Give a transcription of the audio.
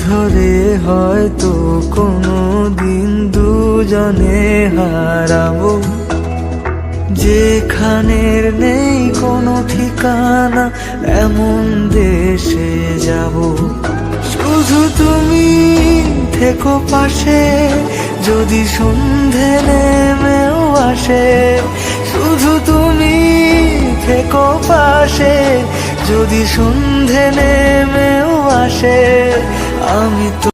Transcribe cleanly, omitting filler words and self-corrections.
ধরে হয়তো কোনো দিন দুজনে হারাবো, যেখানের নেই কোনো ঠিকানা এমন দেশে যাব। শুধু তুমি থেকো পাশে, যদি সন্ধে নেমেও আসে। শুধু তুমি থেকো পাশে, যদি সন্ধে নেমেও আসে। আমি তো